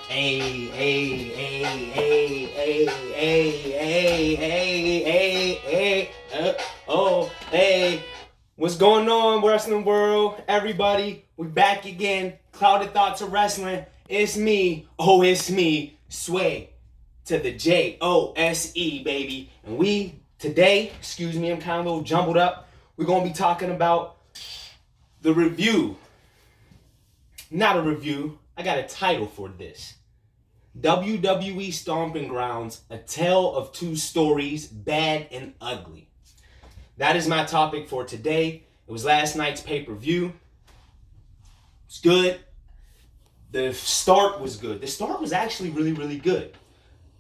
Hey, hey, hey, hey, hey, hey, hey, hey, hey, hey, oh, hey. What's going on, wrestling world? Everybody, we back again. Clouded Thoughts of Wrestling. It's me. Oh, it's me. Sway to the Jose, baby. And today, I'm kind of a little jumbled up. We're going to be talking about the review. Not a review. I got a title for this. WWE Stomping Grounds, A Tale of Two Stories, Bad and Ugly. That is my topic for today. It was last night's pay-per-view. It's good. The start was good. The start was actually really, really good.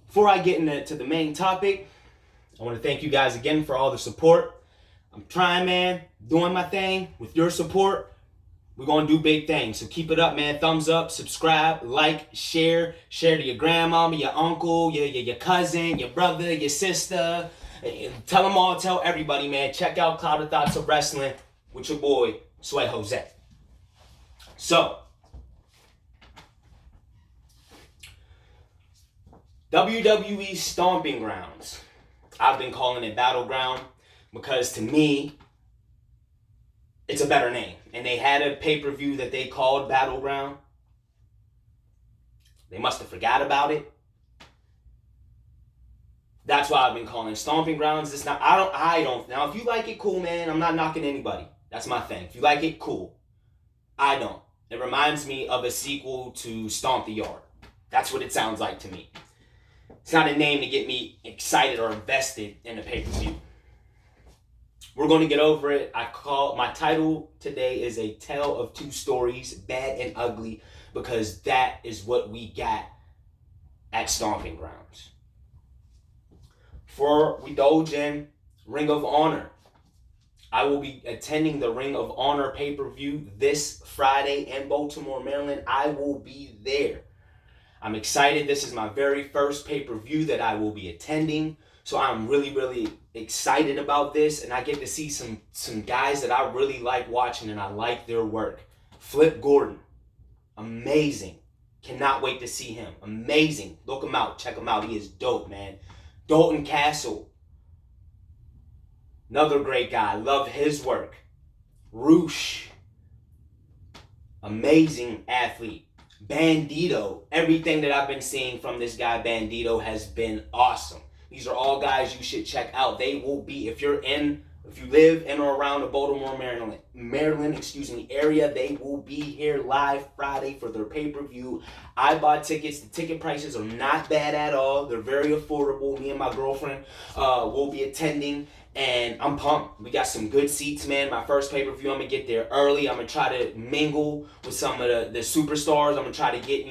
Before I get into the main topic, I want to thank you guys again for all the support. I'm trying, man, doing my thing with your support. We're going to do big things. So keep it up, man. Thumbs up, subscribe, like, share. Share to your grandmama, your uncle, your cousin, your brother, your sister. Tell them all, tell everybody, man. Check out Clouded Thoughts of Wrestling with your boy, Sway Jose. So, WWE Stomping Grounds. I've been calling it Battleground because to me, it's a better name. And they had a pay-per-view that they called Battleground. They must have forgot about it. That's why I've been calling it Stomping Grounds. It's not, I don't. Now, if you like it, cool, man. I'm not knocking anybody. That's my thing. If you like it, cool. I don't. It reminds me of a sequel to Stomp the Yard. That's what it sounds like to me. It's not a name to get me excited or invested in a pay-per-view. We're going to get over it. My title today is A Tale of Two Stories, Bad and Ugly, because that is what we got at Stomping Grounds. Before we indulge in Ring of Honor, I will be attending the Ring of Honor pay-per-view this Friday in Baltimore, Maryland. I will be there. I'm excited. This is my very first pay-per-view that I will be attending. So I'm really, really excited about this, and I get to see some guys that I really like watching, and I like their work. Flip Gordon, amazing. Cannot wait to see him. Amazing. Look him out. Check him out. He is dope, man. Dalton Castle, another great guy. Love his work. Roosh, amazing athlete. Bandito, everything that I've been seeing from this guy Bandito has been awesome. These are all guys you should check out. They will be, if you live in or around the Baltimore, Maryland, area, they will be here live Friday for their pay-per-view. I bought tickets. The ticket prices are not bad at all. They're very affordable. Me and my girlfriend will be attending, and I'm pumped. We got some good seats, man. My first pay-per-view, I'm going to get there early. I'm going to try to mingle with some of the superstars. I'm going to try to get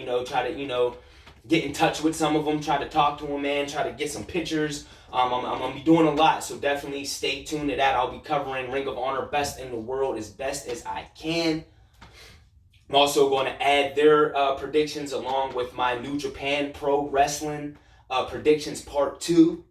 in touch with some of them, try to talk to them, man, try to get some pictures. I'm going to be doing a lot, so definitely stay tuned to that. I'll be covering Ring of Honor Best in the World as best as I can. I'm also going to add their predictions along with my New Japan Pro Wrestling predictions part 2.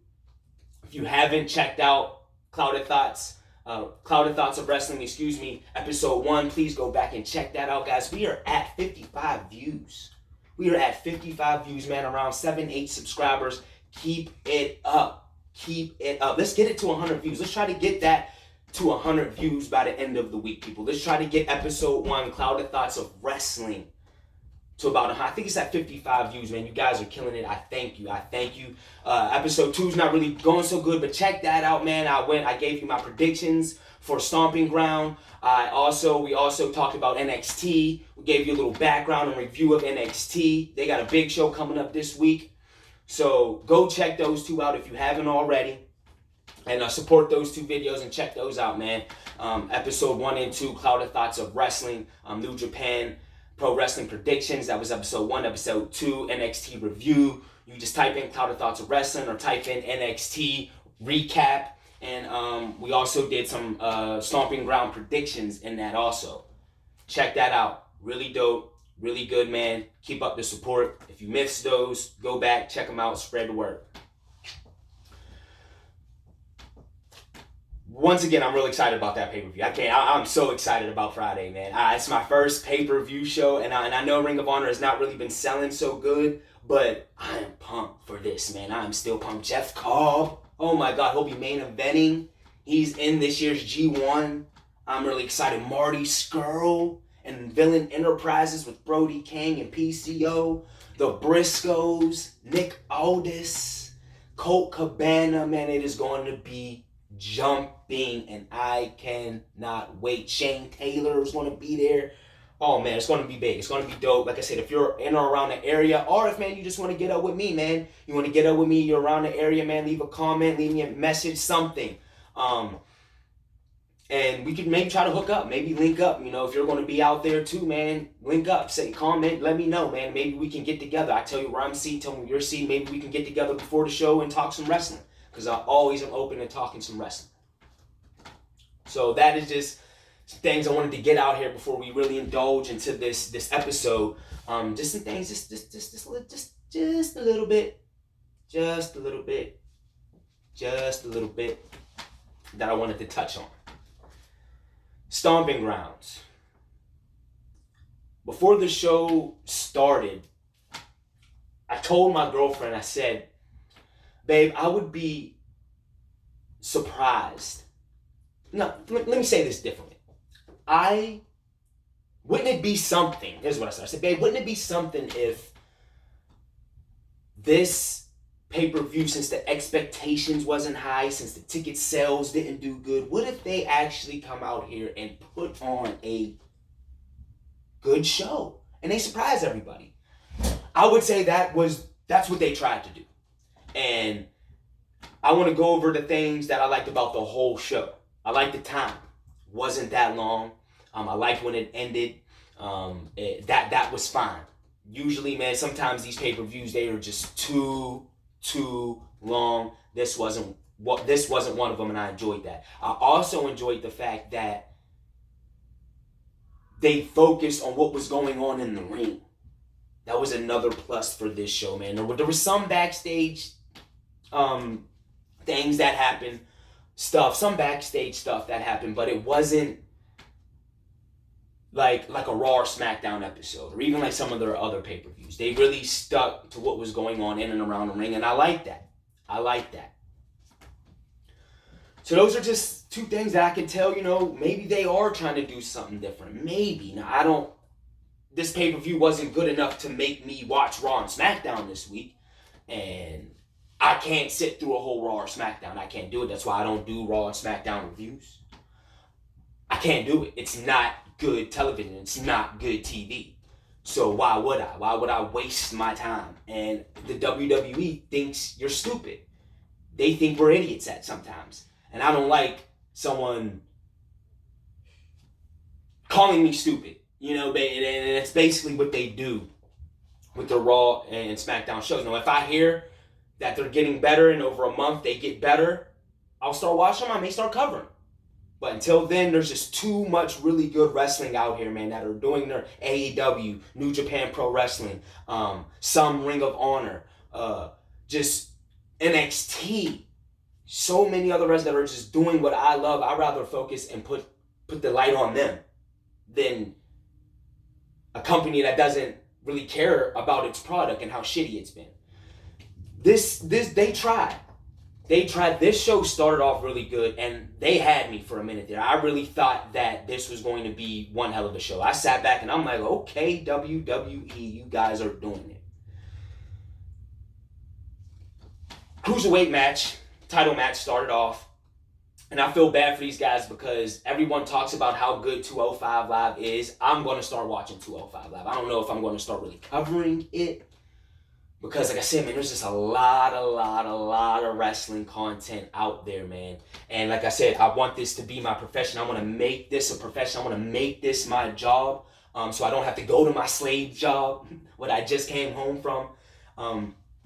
If you haven't checked out Clouded Thoughts of Wrestling, episode 1, please go back and check that out, guys. We are at 55 views. We are at 55 views, man, around 7-8 subscribers. Keep it up. Keep it up. Let's get it to 100 views. Let's try to get that to 100 views by the end of the week, people. Let's try to get episode 1, Clouded Thoughts of Wrestling, to about, I think it's at 55 views, man. You guys are killing it. I thank you. Episode 2 is not really going so good, but check that out, man. I gave you my predictions for Stomping Ground. We also talked about NXT. We gave you a little background and review of NXT. They got a big show coming up this week. So go check those 2 out if you haven't already. And support those 2 videos and check those out, man. Episode 1 and 2, Clouded Thoughts of Wrestling, New Japan Pro Wrestling Predictions. That was episode 1. Episode 2, NXT Review. You just type in Clouded Thoughts of Wrestling or type in NXT Recap. And we also did some Stomping Ground predictions in that also. Check that out. Really dope. Really good, man. Keep up the support. If you missed those, go back, check them out, spread the word. once again, I'm real excited about that pay-per-view. I'm so excited about Friday, man. It's my first pay-per-view show, and I know Ring of Honor has not really been selling so good, but I am pumped for this, man. I am still pumped. Jeff Cobb, oh my God, he'll be main eventing. He's in this year's G1. I'm really excited. Marty Scurll and Villain Enterprises with Brody King and PCO. The Briscoes, Nick Aldis, Colt Cabana, man, it is going to be jumping, and I cannot wait. Shane Taylor is going to be there. Oh man, it's going to be big. It's going to be dope. Like I said, if you're in or around the area, or if, man, you just want to get up with me, man, you want to get up with me, you're around the area, man, leave a comment, leave me a message, something. And we could maybe try to hook up, maybe link up. You know, if you're going to be out there too, man, link up, say, comment, let me know, man. Maybe we can get together. I tell you where I'm seated, tell me where you're seated. Maybe we can get together before the show and talk some wrestling, because I always am open to talking some wrestling. So that is just some things I wanted to get out here before we really indulge into this episode. Just some things, just a little bit that I wanted to touch on. Stomping Grounds. Before the show started, I told my girlfriend, I said, babe, I would be surprised. No, let me say this differently. Wouldn't it be something, here's what I said. I said, babe, wouldn't it be something if this pay-per-view, since the expectations wasn't high, since the ticket sales didn't do good, what if they actually come out here and put on a good show and they surprise everybody? I would say that's what they tried to do. And I want to go over the things that I liked about the whole show. I liked the time. Wasn't that long. I liked when it ended. That was fine. Usually, man, sometimes these pay-per-views, they are just too long. This wasn't one of them, and I enjoyed that. I also enjoyed the fact that they focused on what was going on in the ring. That was another plus for this show, man. There were some backstage things that happened, some backstage stuff that happened, but it wasn't like a Raw or SmackDown episode, or even like some of their other pay-per-views. They really stuck to what was going on in and around the ring, and I like that. So those are just two things that I can tell, maybe they are trying to do something different. Maybe. Now, this pay-per-view wasn't good enough to make me watch Raw and SmackDown this week, and I can't sit through a whole Raw or SmackDown. I can't do it. That's why I don't do Raw and SmackDown reviews. I can't do it. It's not good television. It's not good TV. So why would I? Why would I waste my time? And the WWE thinks you're stupid. They think we're idiots at sometimes. And I don't like someone calling me stupid. And it's basically what they do with the Raw and SmackDown shows. Now, if I hear that they're getting better and over a month they get better, I'll start watching them. I may start covering. But until then, there's just too much really good wrestling out here, man, that are doing their AEW, New Japan Pro Wrestling, some Ring of Honor, just NXT. So many other wrestlers that are just doing what I love. I'd rather focus and put the light on them than a company that doesn't really care about its product and how shitty it's been. They tried. This show started off really good, and they had me for a minute there. I really thought that this was going to be one hell of a show. I sat back and I'm like, okay, WWE, you guys are doing it. Cruiserweight title match started off, and I feel bad for these guys because everyone talks about how good 205 Live is. I'm going to start watching 205 Live. I don't know if I'm going to start really covering it, because like I said, man, there's just a lot of wrestling content out there, man. And like I said, I want this to be my profession. I want to make this a profession. I want to make this my job, so I don't have to go to my slave job, what I just came home from.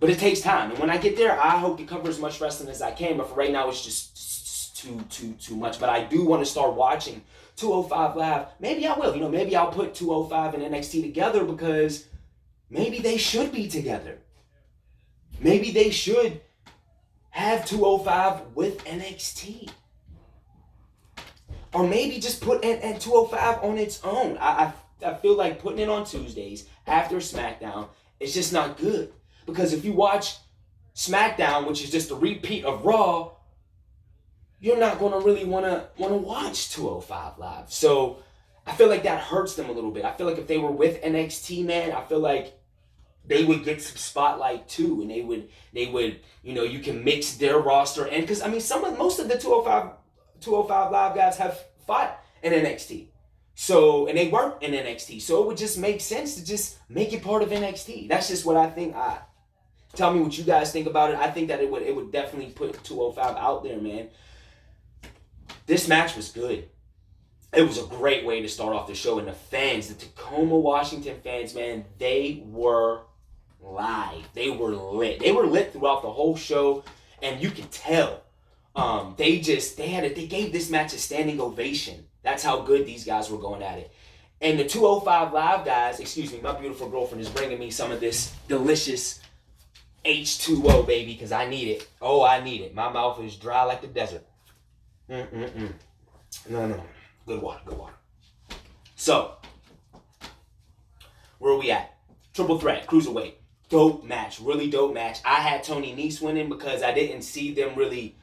But it takes time. And when I get there, I hope to cover as much wrestling as I can. But for right now, it's just too much. But I do want to start watching 205 Live. Maybe I will. Maybe I'll put 205 and NXT together, because maybe they should be together. Maybe they should have 205 with NXT. Or maybe just put at 205 on its own. I feel like putting it on Tuesdays after SmackDown is just not good. Because if you watch SmackDown, which is just a repeat of Raw, you're not going to really want to watch 205 Live. So I feel like that hurts them a little bit. I feel like if they were with NXT, man, I feel like they would get some spotlight too, and they would, you can mix their roster, and because I mean, most of the 205 Live guys have fought in NXT, so, and they work in NXT, so it would just make sense to just make it part of NXT. That's just what I think. Tell me what you guys think about it. I think that it would definitely put 205 out there, man. This match was good. It was a great way to start off the show, and the fans, the Tacoma, Washington fans, man, they were live. They were lit. They were lit throughout the whole show, and you could tell. They gave this match a standing ovation. That's how good these guys were going at it. And the 205 Live guys, excuse me, my beautiful girlfriend is bringing me some of this delicious H2O, baby, because I need it. Oh, I need it. My mouth is dry like the desert. No. Good water. So, where are we at? Triple threat, cruiserweight. Dope match, really dope match. I had Tony Nese winning because I didn't see them really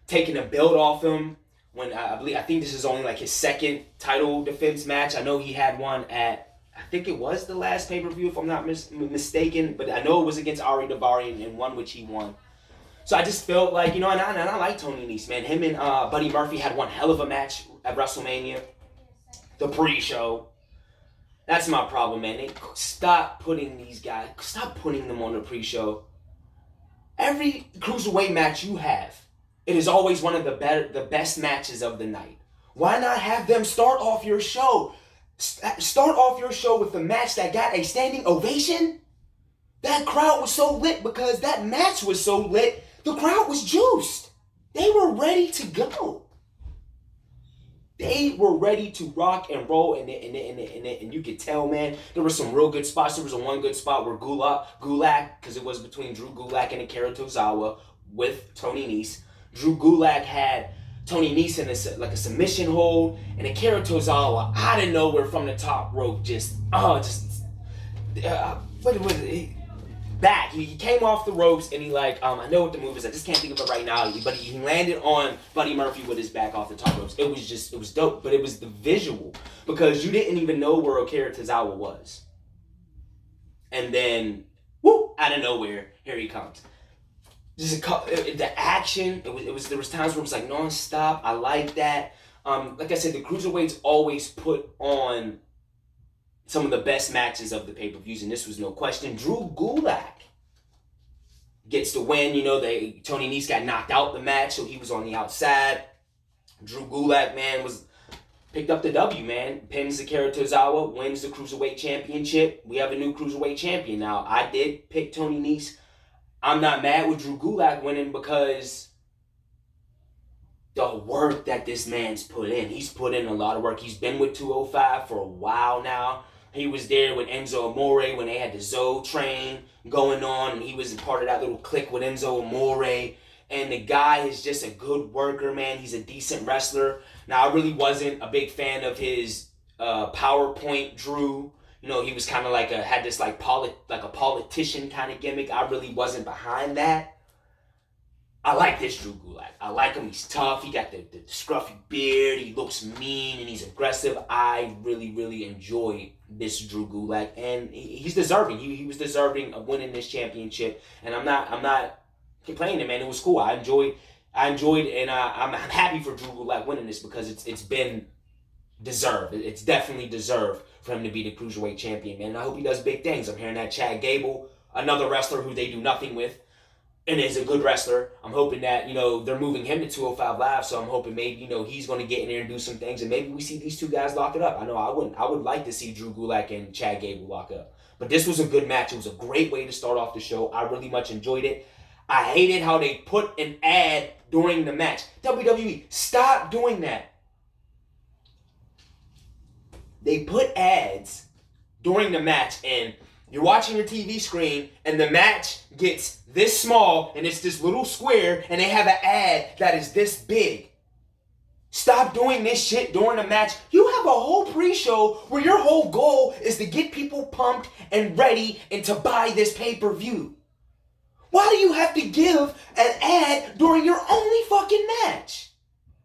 taking a belt off him. When I think this is only like his second title defense match. I know he had one at, I think it was the last pay-per-view if I'm not mistaken, but I know it was against Ari Daivari and one which he won. So I just felt like, and I like Tony Nese, man. Him and Buddy Murphy had one hell of a match at WrestleMania. The pre-show. That's my problem, man. Stop putting them on the pre-show. Every cruiserweight match you have, it is always one of the best matches of the night. Why not have them start off your show? Start off your show with the match that got a standing ovation? That crowd was so lit because that match was so lit. The crowd was juiced. They were ready to go. They were ready to rock and roll, and you could tell, man, there were some real good spots. There was one good spot where Gulak, because it was between Drew Gulak and Akira Tozawa with Tony Nese. Drew Gulak had Tony Nese in a submission hold, and Akira Tozawa out of nowhere from the top rope back. He came off the ropes and he I know what the move is. I just can't think of it right now. But he landed on Buddy Murphy with his back off the top ropes. It was dope. But it was the visual because you didn't even know where Akira Tozawa was. And then, out of nowhere, here he comes. The action. There was times where it was like non-stop. I like that. Like I said, the cruiserweights always put on some of the best matches of the pay-per-views, and this was no question. Drew Gulak gets the win. Tony Nese got knocked out the match, so he was on the outside. Drew Gulak, man, picked up the W, man. Pins Akira Tozawa, wins the Cruiserweight Championship. We have a new Cruiserweight Champion. Now, I did pick Tony Nese. I'm not mad with Drew Gulak winning because the work that this man's put in. He's put in a lot of work. He's been with 205 for a while now. He was there with Enzo Amore when they had the Zoe train going on, and he was a part of that little clique with Enzo Amore. And the guy is just a good worker, man. He's a decent wrestler. Now, I really wasn't a big fan of his PowerPoint Drew. He was kind of had this a politician kind of gimmick. I really wasn't behind that. I like this Drew Gulak. I like him. He's tough. He got the scruffy beard. He looks mean and he's aggressive. I really, really enjoy this Drew Gulak, and he's deserving. He was deserving of winning this championship, and I'm not complaining, man. It was cool. I enjoyed, and I'm happy for Drew Gulak winning this because it's been deserved. It's definitely deserved for him to be the Cruiserweight Champion, man. And I hope he does big things. I'm hearing that Chad Gable, another wrestler who they do nothing with, and is a good wrestler. I'm hoping that, they're moving him to 205 Live, so I'm hoping maybe, he's going to get in there and do some things, and maybe we see these two guys lock it up. I know I would like to see Drew Gulak and Chad Gable lock up. But this was a good match. It was a great way to start off the show. I really much enjoyed it. I hated how they put an ad during the match. WWE, stop doing that. They put ads during the match, and you're watching your TV screen, and the match gets this small, and it's this little square, and they have an ad that is this big. Stop doing this shit during the match. You have a whole pre-show where your whole goal is to get people pumped and ready and to buy this pay-per-view. Why do you have to give an ad during your only fucking match?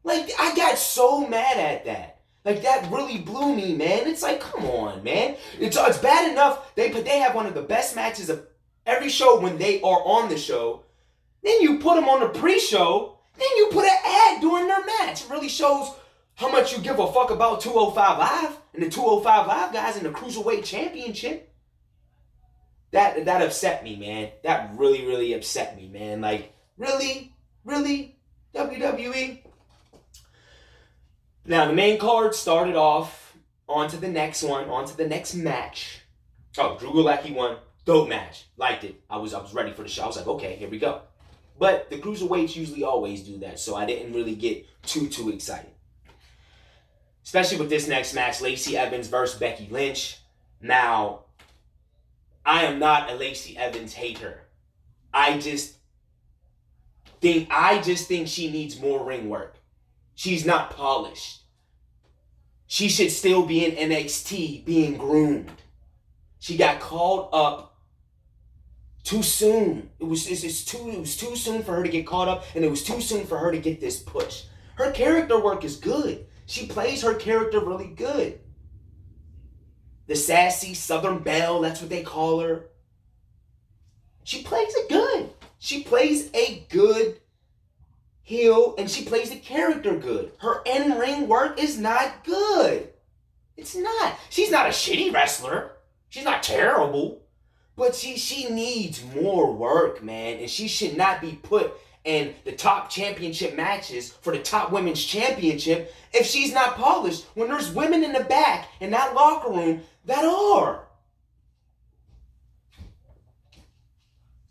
Like, I got so mad at that. Like, that really blew me, man. It's like, come on, man. It's bad enough they have one of the best matches of every show when they are on the show. Then you put them on the pre-show. Then you put an ad during their match. It really shows how much you give a fuck about 205 Live and the 205 Live guys in the Cruiserweight Championship. That upset me, man. That really, really upset me, man. Like, really? Really? WWE? Now, the main card started off on to the next one, on to the next match. Oh, Drew Gulak won. Dope match. Liked it. I was ready for the show. I was like, okay, here we go. But the Cruiserweights usually always do that, so I didn't really get too excited. Especially with this next match, Lacey Evans versus Becky Lynch. Now, I am not a Lacey Evans hater. I just think she needs more ring work. She's not polished. She should still be in NXT being groomed. She got called up too soon. It was too soon for her to get caught up, and it was too soon for her to get this push. Her character work is good. She plays her character really good. The sassy Southern Belle, that's what they call her. She plays it good. She plays a good heel, and she plays the character good. Her in-ring work is not good. It's not. She's not a shitty wrestler. She's not terrible. But she needs more work, man. And she should not be put in the top championship matches for the top women's championship if she's not polished when there's women in the back in that locker room that are.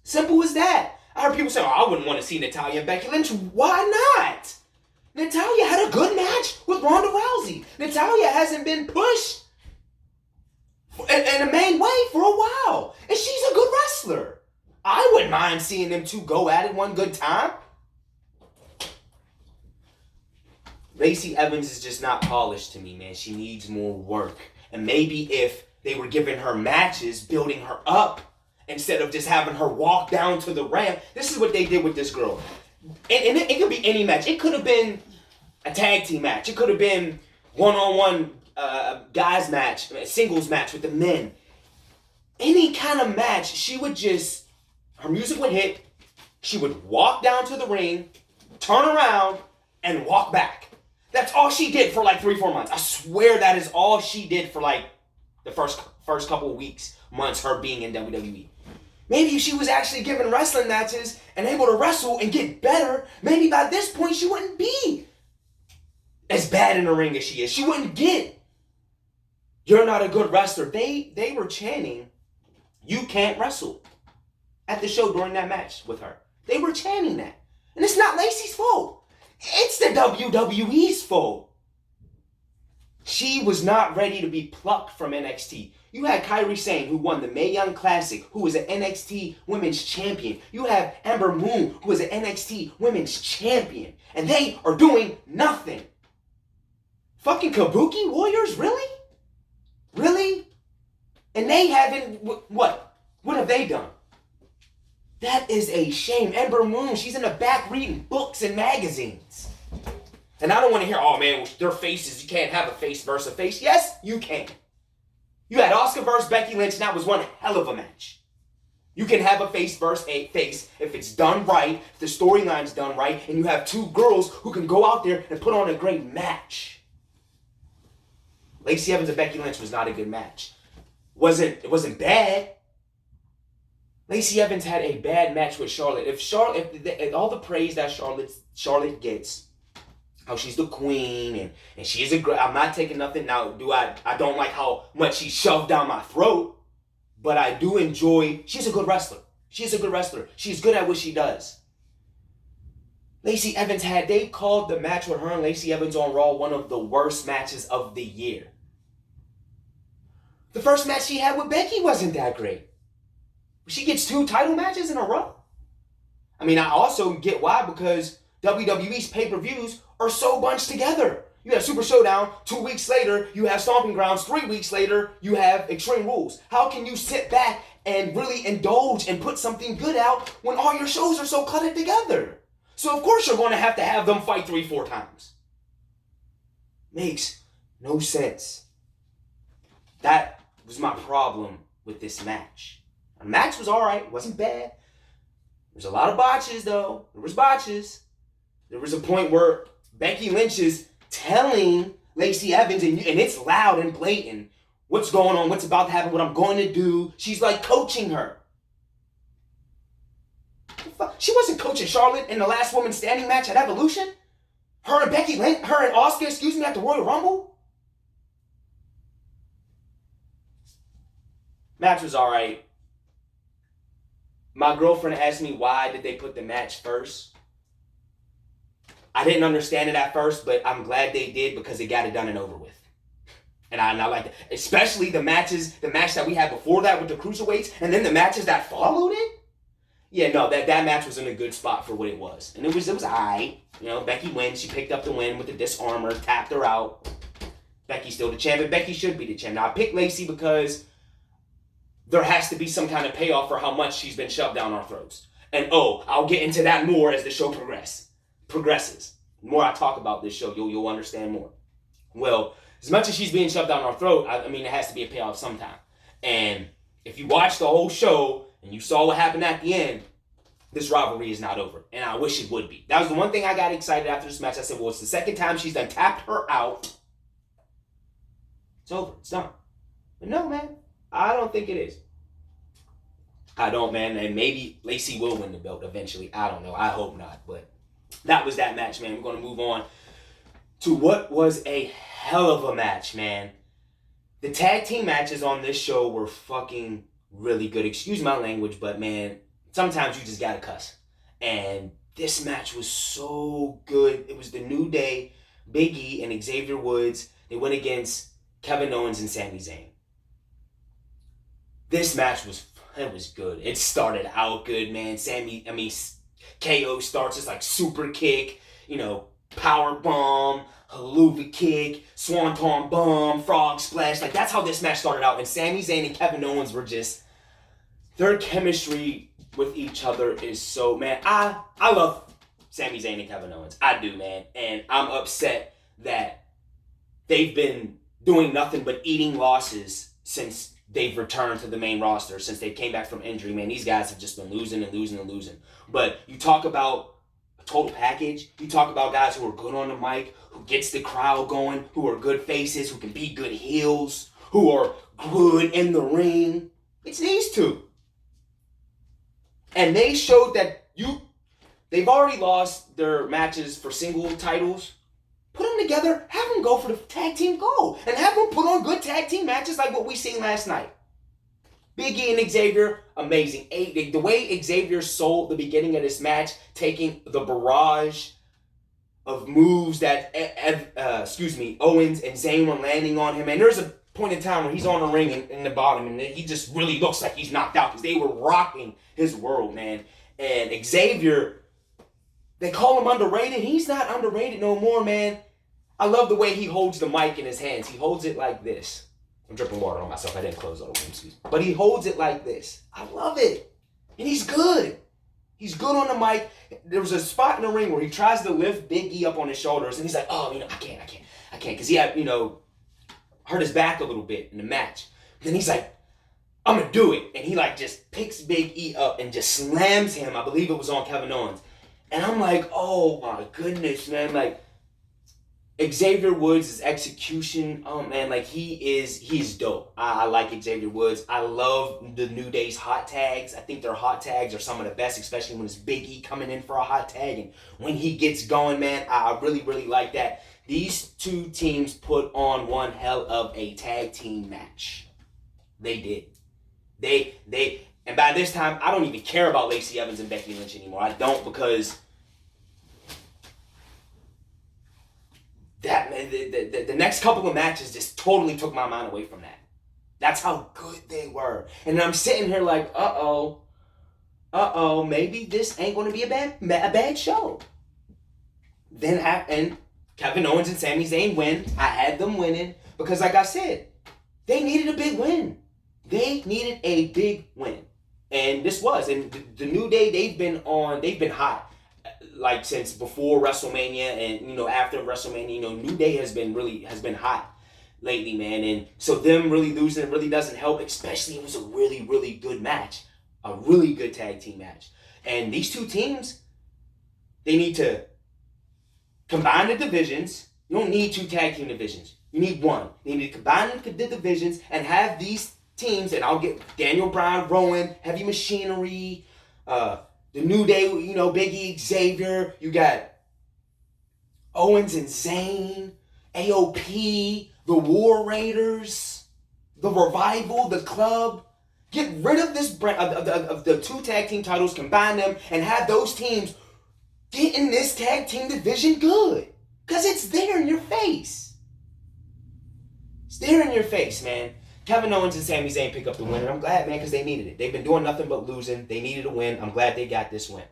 Simple as that. I heard people say, oh, I wouldn't want to see Natalya and Becky Lynch. Why not? Natalya had a good match with Ronda Rousey. Natalya hasn't been pushed in a main way for a while. And she's a good wrestler. I wouldn't mind seeing them two go at it one good time. Lacey Evans is just not polished to me, man. She needs more work. And maybe if they were giving her matches, building her up, instead of just having her walk down to the ramp. This is what they did with this girl. And it could be any match. It could have been a tag team match. It could have been one-on-one guys match, a singles match with the men. Any kind of match, she would just, her music would hit, she would walk down to the ring, turn around, and walk back. That's all she did for like 3-4 months. I swear that is all she did for like the first couple of weeks, months, her being in WWE. Maybe if she was actually given wrestling matches and able to wrestle and get better, maybe by this point she wouldn't be as bad in the ring as she is. She wouldn't get, you're not a good wrestler. They were chanting, you can't wrestle, at the show during that match with her. They were chanting that. And it's not Lacey's fault. It's the WWE's fault. She was not ready to be plucked from NXT. You had Kairi Sane, who won the Mae Young Classic, who was an NXT Women's Champion. You have Ember Moon, who was an NXT Women's Champion. And they are doing nothing. Fucking Kabuki Warriors? Really? Really? And they haven't, what? What have they done? That is a shame. Ember Moon, she's in the back reading books and magazines. And I don't want to hear, oh man, their faces, you can't have a face versus a face. Yes, you can. You had Asuka versus Becky Lynch, and that was one hell of a match. You can have a face versus a face if it's done right, if the storyline's done right, and you have two girls who can go out there and put on a great match. Lacey Evans and Becky Lynch was not a good match. It wasn't bad. Lacey Evans had a bad match with Charlotte. If all the praise that Charlotte gets, how she's the queen and she's a great, I'm not taking nothing now. I don't like how much she shoved down my throat, but I do enjoy, she's a good wrestler. She's a good wrestler. She's good at what she does. Lacey Evans they called the match with her and Lacey Evans on Raw one of the worst matches of the year. The first match she had with Becky wasn't that great. She gets 2 title matches in a row. I mean, I also get why, because WWE's pay-per-views are so bunched together. You have Super Showdown, 2 weeks later, you have Stomping Grounds, 3 weeks later, you have Extreme Rules. How can you sit back and really indulge and put something good out when all your shows are so cluttered together? So of course you're going to have them fight 3-4 times. Makes no sense. That was my problem with this match. The match was alright, wasn't bad. There's a lot of botches though. There was botches. There was a point where Becky Lynch is telling Lacey Evans, and it's loud and blatant, what's going on, what's about to happen, what I'm going to do. She's like coaching her. She wasn't coaching Charlotte in the last woman standing match at Evolution. Her and Asuka, at the Royal Rumble. Match was alright. My girlfriend asked me why did they put the match first. I didn't understand it at first, but I'm glad they did because it got it done and over with. And I like that. Especially the match that we had before that with the cruiserweights, and then the matches that followed it. Yeah, no, that match was in a good spot for what it was. And it was alright. You know, Becky wins. She picked up the win with the disarmor, tapped her out. Becky's still the champion. Becky should be the champion. Now, I picked Lacey because there has to be some kind of payoff for how much she's been shoved down our throats. And I'll get into that more as the show progresses. The more I talk about this show, you'll understand more. Well, as much as she's being shoved down our throat, I mean, it has to be a payoff sometime. And if you watched the whole show and you saw what happened at the end, this rivalry is not over. And I wish it would be. That was the one thing I got excited after this match. I said, well, it's the second time she's done tapped her out. It's over. It's done. But no, man. I don't think it is. I don't, man. And maybe Lacey will win the belt eventually. I don't know. I hope not. But that was that match, man. We're going to move on to what was a hell of a match, man. The tag team matches on this show were fucking really good. Excuse my language, but man, sometimes you just gotta cuss. And this match was so good. It was the New Day, Big E, and Xavier Woods. They went against Kevin Owens and Sami Zayn. This match was good. It started out good, man. KO starts as like super kick, power bomb, haluva kick, swanton bomb, frog splash. Like that's how this match started out. And Sami Zayn and Kevin Owens were just, their chemistry with each other is so, man. I love Sami Zayn and Kevin Owens. I do, man. And I'm upset that they've been doing nothing but eating losses since they've returned to the main roster, since they came back from injury. Man, these guys have just been losing and losing and losing. But you talk about a total package. You talk about guys who are good on the mic, who gets the crowd going, who are good faces, who can be good heels, who are good in the ring. It's these two. And they showed that they've already lost their matches for single titles. Put them together, have them go for the tag team goal, and have them put on good tag team matches like what we seen last night. Big E and Xavier, amazing. The way Xavier sold the beginning of this match, taking the barrage of moves that Owens and Zayn were landing on him. And there's a point in time where he's on the ring in the bottom, and he just really looks like he's knocked out because they were rocking his world, man. And Xavier, they call him underrated. He's not underrated no more, man. I love the way he holds the mic in his hands. He holds it like this. I'm dripping water on myself. I didn't close all the way, excuse me. But he holds it like this. I love it. And he's good. He's good on the mic. There was a spot in the ring where he tries to lift Big E up on his shoulders, and he's like, I can't. Because he had, hurt his back a little bit in the match. Then he's like, I'm going to do it. And he just picks Big E up and just slams him. I believe it was on Kevin Owens. And I'm like, oh my goodness, man. Xavier Woods' execution, oh man, he's dope. I like Xavier Woods. I love the New Day's hot tags. I think their hot tags are some of the best, especially when it's Big E coming in for a hot tag. And when he gets going, man, I really, really like that. These two teams put on one hell of a tag team match. They did. And by this time, I don't even care about Lacey Evans and Becky Lynch anymore. I don't, because the next couple of matches just totally took my mind away from that. That's how good they were. And I'm sitting here like, maybe this ain't going to be a bad show. and Kevin Owens and Sami Zayn win. I had them winning because, like I said, they needed a big win. They needed a big win. And this was. And the New Day, they've been hot. Like since before WrestleMania and, after WrestleMania, New Day has been hot lately, man. And so them really losing really doesn't help, especially it was a really, really good match. A really good tag team match. And these two teams, they need to combine the divisions. You don't need two tag team divisions. You need one. They need to combine the divisions and have these teams, and I'll get Daniel Bryan, Rowan, Heavy Machinery, the New Day, Big E, Xavier. You got Owens and Zayn, AOP, the War Raiders, the Revival, the Club. Get rid of this brand of the two tag team titles, combine them, and have those teams get in this tag team division good. Because it's there in your face. It's there in your face, man. Kevin Owens and Sami Zayn pick up the win, and I'm glad, man, because they needed it. They've been doing nothing but losing. They needed a win. I'm glad they got this win.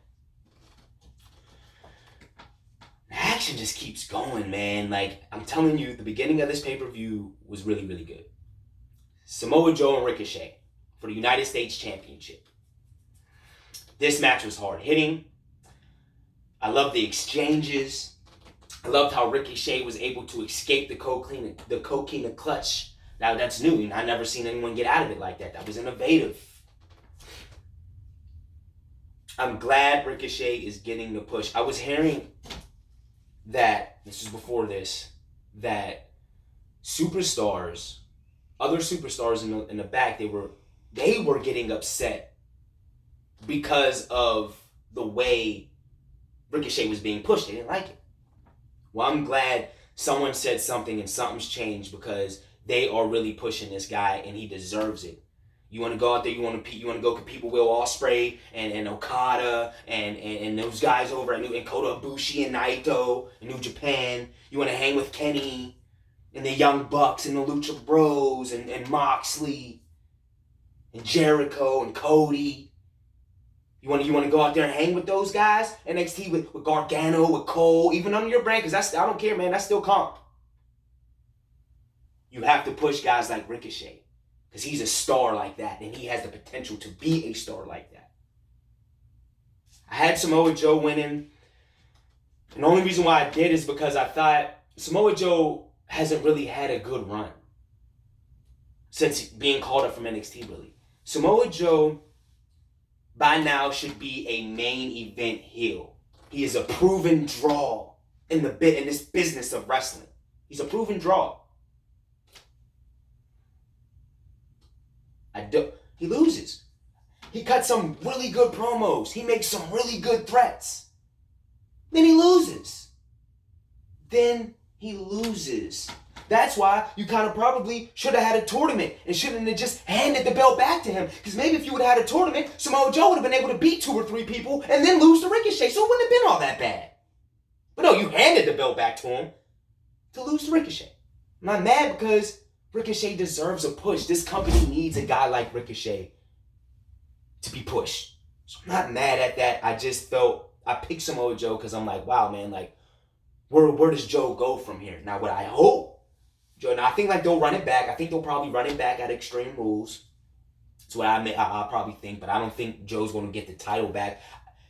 The action just keeps going, man. Like, I'm telling you, the beginning of this pay-per-view was really, really good. Samoa Joe and Ricochet for the United States Championship. This match was hard-hitting. I love the exchanges. I loved how Ricochet was able to escape the cocaine clutch. Now, that's new. I've never seen anyone get out of it like that. That was innovative. I'm glad Ricochet is getting the push. I was hearing that, this was before this, that superstars, other superstars in the back, they were getting upset because of the way Ricochet was being pushed. They didn't like it. Well, I'm glad someone said something and something's changed because they are really pushing this guy and he deserves it. You want to go out there, you want to go compete with Will Ospreay and Okada and those guys over at Kota Ibushi and Naito in New Japan. You want to hang with Kenny and the Young Bucks and the Lucha Bros and Moxley and Jericho and Cody. You want to go out there and hang with those guys? NXT with Gargano, with Cole, even under your brand, because I don't care, man. That's still comp. You have to push guys like Ricochet, because he's a star like that, and he has the potential to be a star like that. I had Samoa Joe winning, and the only reason why I did is because I thought Samoa Joe hasn't really had a good run since being called up from NXT, really. Samoa Joe by now should be a main event heel. He is a proven draw in this business of wrestling. He's a proven draw. He loses. He cuts some really good promos. He makes some really good threats. Then he loses. That's why you kind of probably should have had a tournament and shouldn't have just handed the belt back to him. Because maybe if you would have had a tournament, Samoa Joe would have been able to beat 2 or 3 people and then lose to Ricochet. So it wouldn't have been all that bad. But no, you handed the belt back to him to lose to Ricochet. I'm not mad because Ricochet deserves a push. This company needs a guy like Ricochet to be pushed. So I'm not mad at that. I just felt, I picked Samoa Joe because I'm like, wow, man, like, where does Joe go from here? Now, what I hope, Joe, now I think like they'll run it back. I think they'll probably run it back at Extreme Rules. That's what I'll probably think, but I don't think Joe's going to get the title back.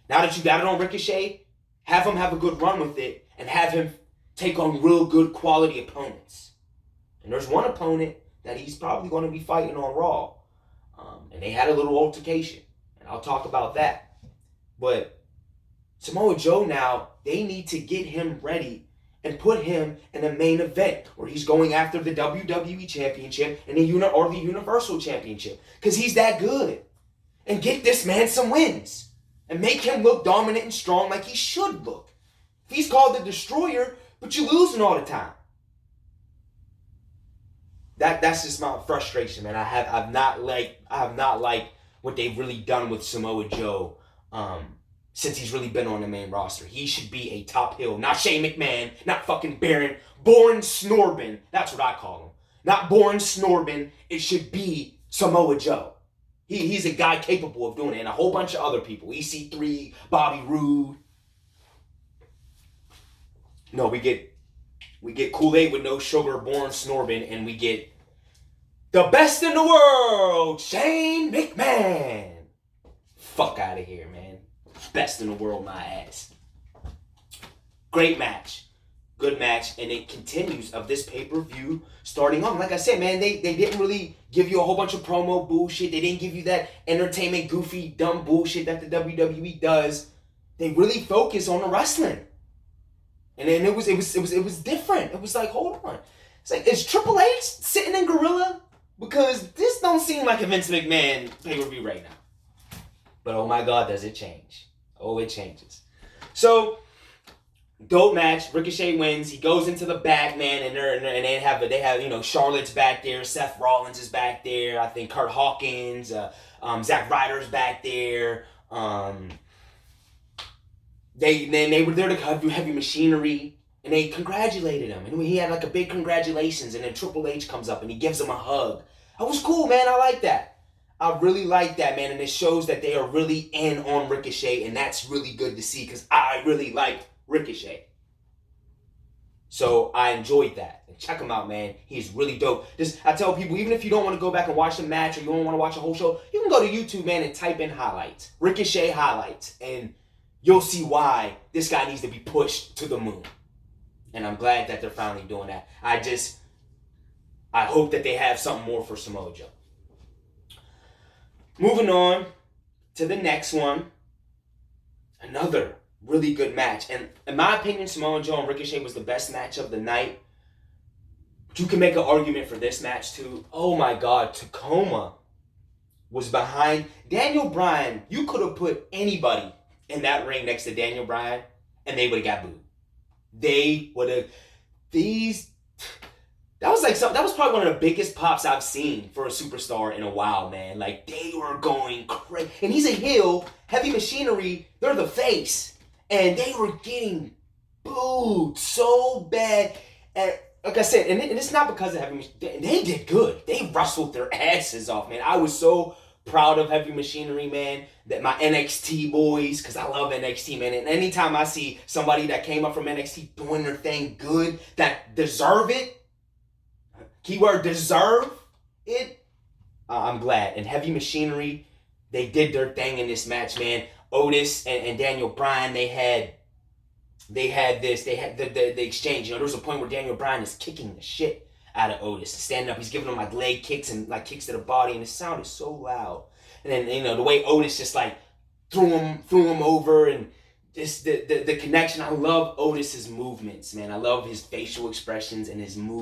Now that you got it on Ricochet, have him have a good run with it and have him take on real good quality opponents. And there's one opponent that he's probably going to be fighting on Raw. And they had a little altercation. And I'll talk about that. But Samoa Joe now, they need to get him ready and put him in a main event where he's going after the WWE Championship and the Universal Championship. Because he's that good. And get this man some wins. And make him look dominant and strong like he should look. If he's called the Destroyer, but you're losing all the time. That's just my frustration, man. I have not liked what they've really done with Samoa Joe since he's really been on the main roster. He should be a top heel, not Shane McMahon, not fucking Bourne Snorbin. That's what I call him. Not Bourne Snorbin. It should be Samoa Joe. He's a guy capable of doing it, and a whole bunch of other people. EC3, Bobby Roode. No, we get Kool-Aid with no sugar, born Snorbin, and we get the best in the world, Shane McMahon. Fuck out of here, man. Best in the world, my ass. Great match. Good match. And it continues of this pay-per-view starting on. Like I said, man, they didn't really give you a whole bunch of promo bullshit. They didn't give you that entertainment, goofy, dumb bullshit that the WWE does. They really focus on the wrestling. And then it was different. It was like, hold on. It's like, is Triple H sitting in Gorilla? Because this don't seem like a Vince McMahon pay-per-view right now. But oh my God, does it change. Oh, it changes. So, dope match. Ricochet wins. He goes into the back, man, and they have Charlotte's back there. Seth Rollins is back there. I think Kurt Hawkins, Zack Ryder's back there. They were there to have Heavy Machinery, and they congratulated him. And he had like a big congratulations, and then Triple H comes up and he gives him a hug. That was cool, man. I like that. I really like that, man, and it shows that they are really in on Ricochet, and that's really good to see because I really like Ricochet. So I enjoyed that. And check him out, man. He's really dope. I tell people, even if you don't want to go back and watch the match or you don't want to watch a whole show, you can go to YouTube, man, and type in highlights. Ricochet highlights. And you'll see why this guy needs to be pushed to the moon. And I'm glad that they're finally doing that. I hope that they have something more for Samoa Joe. Moving on to the next one. Another really good match. And in my opinion, Samoa Joe and Ricochet was the best match of the night. But you can make an argument for this match too. Oh my God, Tacoma was behind Daniel Bryan. You could have put anybody in that ring next to Daniel Bryan and they would have got booed. They would have. That was probably one of the biggest pops I've seen for a superstar in a while, man. Like, they were going crazy. And he's a heel. Heavy Machinery, they're the face. And they were getting booed so bad. And like I said, and it's not because of Heavy Machinery. They did good. They wrestled their asses off, man. I was so proud of Heavy Machinery, man. That my NXT boys, because I love NXT, man. And anytime I see somebody that came up from NXT doing their thing good, that deserve it, keyword deserve it, I'm glad. And Heavy Machinery, they did their thing in this match, man. Otis and Daniel Bryan, they had the exchange. You know, there was a point where Daniel Bryan is kicking the shit out of Otis, standing up. He's giving him like leg kicks and like kicks to the body, and the sound is so loud. And then, you know, the way Otis just like threw him over, and just the connection. I love Otis's movements, man. I love his facial expressions and his movements.